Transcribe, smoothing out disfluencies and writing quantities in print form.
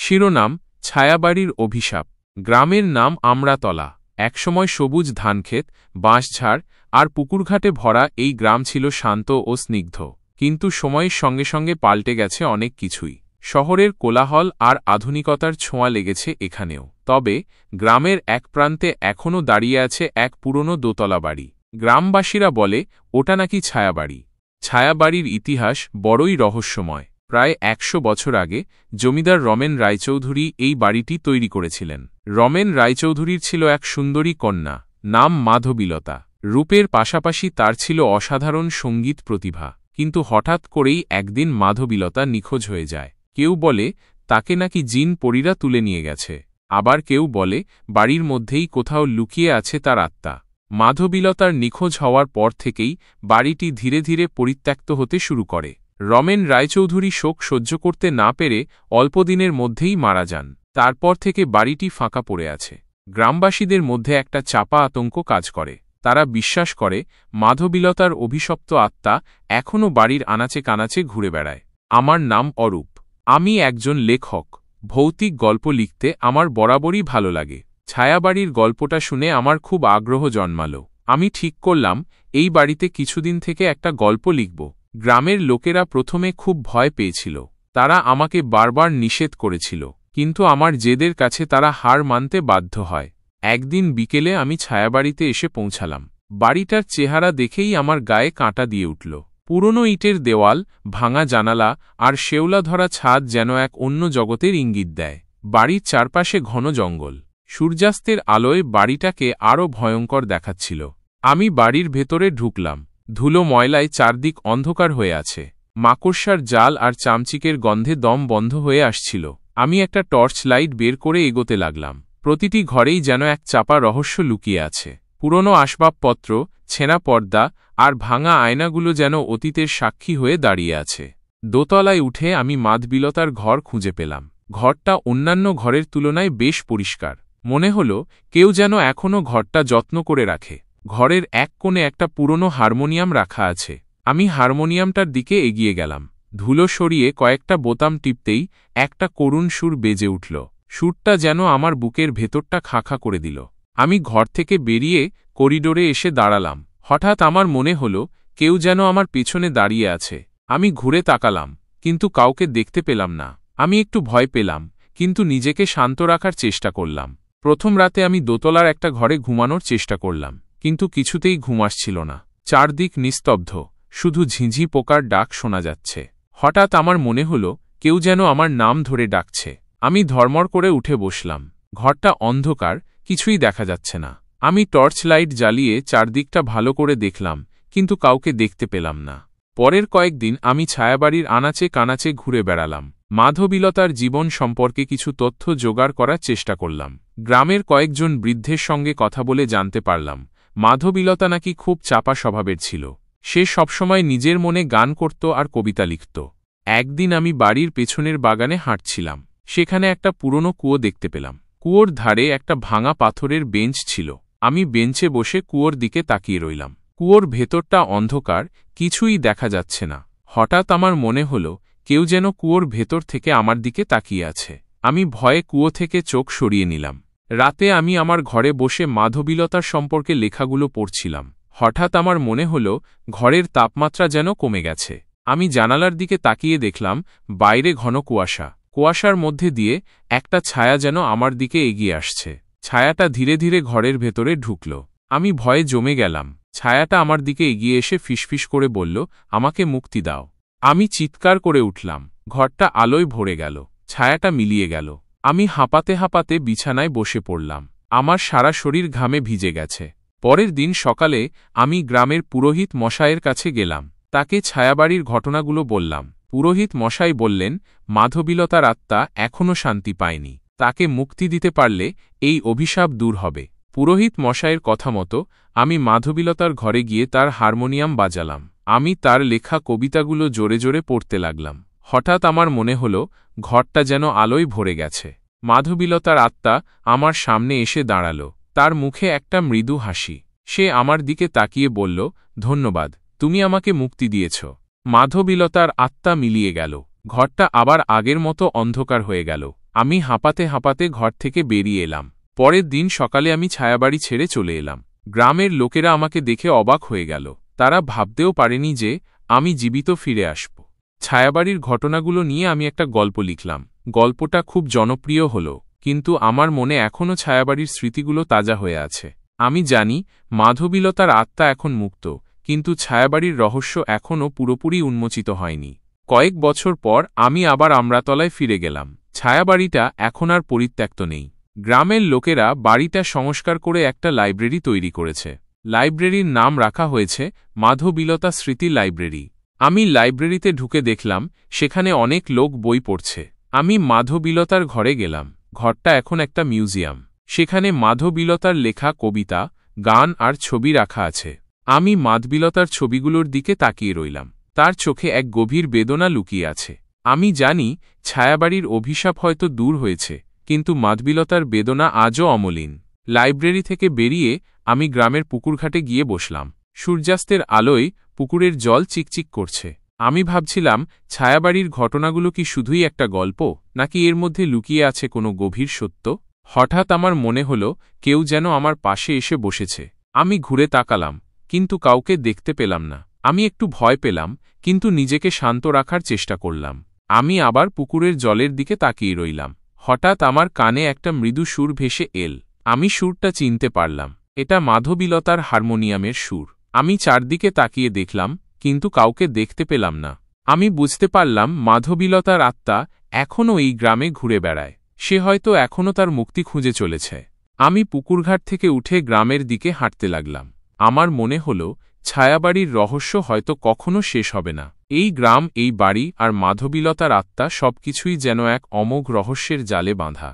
শিরোনাম: ছায়াবাড়ির অভিশাপ। গ্রামের নাম আমড়াতলা। একসময় সবুজ ধানক্ষেত, বাঁশঝাড় আর পুকুরঘাটে ভরা এই গ্রাম ছিল শান্ত ও স্নিগ্ধ। কিন্তু সময়ের সঙ্গে সঙ্গে পাল্টে গেছে অনেক কিছুই। শহরের কোলাহল আর আধুনিকতার ছোঁয়া লেগেছে এখানেও। তবে গ্রামের এক প্রান্তে এখনও দাঁড়িয়ে আছে এক পুরনো দোতলা বাড়ি। গ্রামবাসীরা বলে ওটা নাকি ছায়াবাড়ি। ছায়াবাড়ির ইতিহাস বড়ই রহস্যময়। প্রায় ১০০ বছর আগে জমিদার রমেন রায়চৌধুরী এই বাড়িটি তৈরি করেছিলেন। রমেন রায়চৌধুরীর ছিল এক সুন্দরী কন্যা, নাম মাধবীলতা। রূপের পাশাপাশি তার ছিল অসাধারণ সঙ্গীত প্রতিভা। কিন্তু হঠাৎ করেই একদিন মাধবীলতা নিখোঁজ হয়ে যায়। কেউ বলে তাকে নাকি জিন পরীরা তুলে নিয়ে গেছে, আবার কেউ বলে বাড়ির মধ্যেই কোথাও লুকিয়ে আছে তার আত্মা। মাধবীলতার নিখোঁজ হওয়ার পর থেকেই বাড়িটি ধীরে ধীরে পরিত্যক্ত হতে শুরু করে। রমেন রায়চৌধুরী শোক সহ্য করতে না পেরে অল্পদিনের মধ্যেই মারা যান। তারপর থেকে বাড়িটি ফাঁকা পড়ে আছে। গ্রামবাসীদের মধ্যে একটা চাপা আতঙ্ক কাজ করে। তারা বিশ্বাস করে মাধবীলতার অভিশপ্ত আত্মা এখনও বাড়ির আনাচে কানাচে ঘুরে বেড়ায়। আমার নাম অরূপ। আমি একজন লেখক। ভৌতিক গল্প লিখতে আমার বরাবরই ভালো লাগে। ছায়াবাড়ির গল্পটা শুনে আমার খুব আগ্রহ জন্মালো। আমি ঠিক করলাম এই বাড়িতে কিছুদিন থেকে একটা গল্প লিখব। গ্রামের লোকেরা প্রথমে খুব ভয় পেয়েছিল। তারা আমাকে বারবার নিষেধ করেছিল, কিন্তু আমার জেদের কাছে তারা হার মানতে বাধ্য হয়। একদিন বিকেলে আমি ছায়াবাড়িতে এসে পৌঁছালাম। বাড়িটার চেহারা দেখেই আমার গায়ে কাঁটা দিয়ে উঠল। পুরনো ইটের দেওয়াল, ভাঙা জানালা আর শেওলা ধরা ছাদ যেন এক অন্য জগতের ইঙ্গিত দেয়। বাড়ির চারপাশে ঘন জঙ্গল। সূর্যাস্তের আলোয় বাড়িটাকে আরও ভয়ঙ্কর দেখাচ্ছিল। আমি বাড়ির ভেতরে ঢুকলাম। ধুলো ময়লায় চারদিক অন্ধকার হয়ে আছে। মাকড়সার জাল আর চামচিকের গন্ধে দম বন্ধ হয়ে আসছিল। আমি একটা টর্চ লাইট বের করে এগোতে লাগলাম। প্রতিটি ঘরেই যেন এক চাপা রহস্য লুকিয়ে আছে। পুরনো আসবাবপত্র, ছেঁড়া পর্দা আর ভাঙা আয়নাগুলো যেন অতীতের সাক্ষী হয়ে দাঁড়িয়ে আছে। দোতলায় উঠে আমি মাধবীলতার ঘর খুঁজে পেলাম। ঘরটা অন্যান্য ঘরের তুলনায় বেশ পরিষ্কার। মনে হলো কেউ যেন এখনও ঘরটা যত্ন করে রাখে। ঘরের এক কোণে একটা পুরনো হারমোনিয়াম রাখা আছে। আমি হারমোনিয়ামটার দিকে এগিয়ে গেলাম। ধুলো সরিয়ে কয়েকটা বোতাম টিপতেই একটা করুণ সুর বেজে উঠল। সুরটা যেন আমার বুকের ভেতরটা খাঁ করে দিল। আমি ঘর থেকে বেরিয়ে করিডোরে এসে দাঁড়ালাম। হঠাৎ আমার মনে হলো কেউ যেন আমার পেছনে দাঁড়িয়ে আছে। আমি ঘুরে তাকালাম, কিন্তু কাউকে দেখতে পেলাম না। আমি একটু ভয় পেলাম, কিন্তু নিজেকে শান্ত রাখার চেষ্টা করলাম। প্রথম রাতে আমি দোতলার একটা ঘরে ঘুমানোর চেষ্টা করলাম, কিন্তু কিছুতেই ঘুম আসছিল না। চারদিক নিস্তব্ধ, শুধু ঝিঁঝি পোকার ডাক শোনা যাচ্ছে। হঠাৎ আমার মনে হলো কেউ যেন আমার নাম ধরে ডাকছে। আমি ধর্মর করে উঠে বসলাম। ঘরটা অন্ধকার, কিছুই দেখা যাচ্ছে না। আমি টর্চ লাইট জ্বালিয়ে চারদিকটা ভালো করে দেখলাম, কিন্তু কাউকে দেখতে পেলাম না। পরের কয়েকদিন আমি ছায়াবাড়ির আনাচে কানাচে ঘুরে বেড়ালাম। মাধবীলতার জীবন সম্পর্কে কিছু তথ্য জোগাড় করার চেষ্টা করলাম। গ্রামের কয়েকজন বৃদ্ধের সঙ্গে কথা বলে জানতে পারলাম মাধবীলতা নাকি খুব চাপা স্বভাবের ছিল। সে সবসময় নিজের মনে গান করত আর কবিতা লিখত। একদিন আমি বাড়ির পেছনের বাগানে হাঁটছিলাম। সেখানে একটা পুরনো কুয়ো দেখতে পেলাম। কুয়োর ধারে একটা ভাঙা পাথরের বেঞ্চ ছিল। আমি বেঞ্চে বসে কুয়োর দিকে তাকিয়ে রইলাম। কুয়োর ভেতরটা অন্ধকার, কিছুই দেখা যাচ্ছে না। হঠাৎ আমার মনে হলো কেউ যেন কুয়োর ভেতর থেকে আমার দিকে তাকিয়ে আছে। আমি ভয়ে কুয়ো থেকে চোখ সরিয়ে নিলাম। রাতে আমি আমার ঘরে বসে মাধবীলতার সম্পর্কে লেখাগুলো পড়ছিলাম। হঠাৎ আমার মনে হলো ঘরের তাপমাত্রা যেন কমে গেছে। আমি জানালার দিকে তাকিয়ে দেখলাম বাইরে ঘন কুয়াশা। কুয়াশার মধ্যে দিয়ে একটা ছায়া যেন আমার দিকে এগিয়ে আসছে। ছায়াটা ধীরে ধীরে ঘরের ভেতরে ঢুকল। আমি ভয়ে জমে গেলাম। ছায়াটা আমার দিকে এগিয়ে এসে ফিসফিস করে বলল, আমাকে মুক্তি দাও। আমি চিৎকার করে উঠলাম। ঘরটা আলোয় ভরে গেল। ছায়াটা মিলিয়ে গেল। আমি হাঁপাতে হাঁপাতে বিছানায় বসে পড়লাম। আমার সারা শরীর ঘামে ভিজে গেছে। পরের দিন সকালে আমি গ্রামের পুরোহিত মশাইয়ের কাছে গেলাম। তাকে ছায়াবাড়ির ঘটনাগুলো বললাম। পুরোহিত মশাই বললেন মাধবীলতার আত্মা এখনও শান্তি পায়নি। তাকে মুক্তি দিতে পারলে এই অভিশাপ দূর হবে। পুরোহিত মশাইয়ের কথা মতো আমি মাধবীলতার ঘরে গিয়ে তার হারমোনিয়াম বাজালাম। আমি তার লেখা কবিতাগুলো জোরে জোরে পড়তে লাগলাম। হঠাৎ আমার মনে হলো ঘরটা যেন আলোয় ভরে গেছে। মাধবীলতার আত্মা আমার সামনে এসে দাঁড়াল। তার মুখে একটা মৃদু হাসি। সে আমার দিকে তাকিয়ে বলল, ধন্যবাদ, তুমি আমাকে মুক্তি দিয়েছ। মাধবীলতার আত্মা মিলিয়ে গেল। ঘরটা আবার আগের মতো অন্ধকার হয়ে গেল। আমি হাঁপাতে হাঁপাতে ঘর থেকে বেরিয়ে এলাম। পরের দিন সকালে আমি ছায়াবাড়ি ছেড়ে চলে এলাম। গ্রামের লোকেরা আমাকে দেখে অবাক হয়ে গেল। তারা ভাবতেও পারেনি যে আমি জীবিত ফিরে আসব। ছায়াবাড়ির ঘটনাগুলো নিয়ে আমি একটা গল্প লিখলাম। গল্পটা খুব জনপ্রিয় হল, কিন্তু আমার মনে এখনও ছায়াবাড়ির স্মৃতিগুলো তাজা হয়ে আছে। আমি জানি মাধবীলতার আত্মা এখন মুক্ত, কিন্তু ছায়াবাড়ির রহস্য এখনও পুরোপুরি উন্মোচিত হয়নি। কয়েক বছর পর আমি আবার আমরাতলায় ফিরে গেলাম। ছায়াবাড়িটা এখন আর পরিত্যক্ত নেই। গ্রামের লোকেরা বাড়িটা সংস্কার করে একটা লাইব্রেরি তৈরি করেছে। লাইব্রেরির নাম রাখা হয়েছে মাধবীলতা স্মৃতি লাইব্রেরি। আমি লাইব্রেরিতে ঢুকে দেখলাম সেখানে অনেক লোক বই পড়ছে। আমি মাধবীলতার ঘরে গেলাম। ঘরটা এখন একটা মিউজিয়াম। সেখানে মাধবীলতার লেখা কবিতা, গান আর ছবি রাখা আছে। আমি মাধবীলতার ছবিগুলোর দিকে তাকিয়ে রইলাম। তার চোখে এক গভীর বেদনা লুকিয়ে আছে। আমি জানি ছায়াবাড়ির অভিশাপ হয়তো দূর হয়েছে, কিন্তু মাধবীলতার বেদনা আজও অমলিন। লাইব্রেরি থেকে বেরিয়ে আমি গ্রামের পুকুরঘাটে গিয়ে বসলাম। সূর্যাস্তের আলোয় পুকুরের জল চিকচিক করছে। আমি ভাবছিলাম ছায়াবাড়ির ঘটনাগুলো কি শুধুই একটা গল্প, নাকি এর মধ্যে লুকিয়ে আছে কোনো গভীর সত্য। হঠাৎ আমার মনে হলো কেউ যেন আমার পাশে এসে বসেছে। আমি ঘুরে তাকালাম, কিন্তু কাউকে দেখতে পেলাম না। আমি একটু ভয় পেলাম, কিন্তু নিজেকে শান্ত রাখার চেষ্টা করলাম। আমি আবার পুকুরের জলের দিকে তাকিয়ে রইলাম। হঠাৎ আমার কানে একটা মৃদু সুর ভেসে এল। আমি সুরটা চিনতে পারলাম। এটা মাধবীলতার হারমোনিয়ামের সুর। আমি চারদিকে তাকিয়ে দেখলাম, কিন্তু কাউকে দেখতে পেলাম না। আমি বুঝতে পারলাম মাধবীলতার আত্মা এখনও এই গ্রামে ঘুরে বেড়ায়। সে হয়তো এখনও তার মুক্তি খুঁজে চলেছে। আমি পুকুরঘাট থেকে উঠে গ্রামের দিকে হাঁটতে লাগলাম। আমার মনে হল ছায়াবাড়ির রহস্য হয়তো কখনো শেষ হবে না। এই গ্রাম, এই বাড়ি আর মাধবীলতার আত্মা সবকিছুই যেন এক অমোঘ রহস্যের জালে বাঁধা।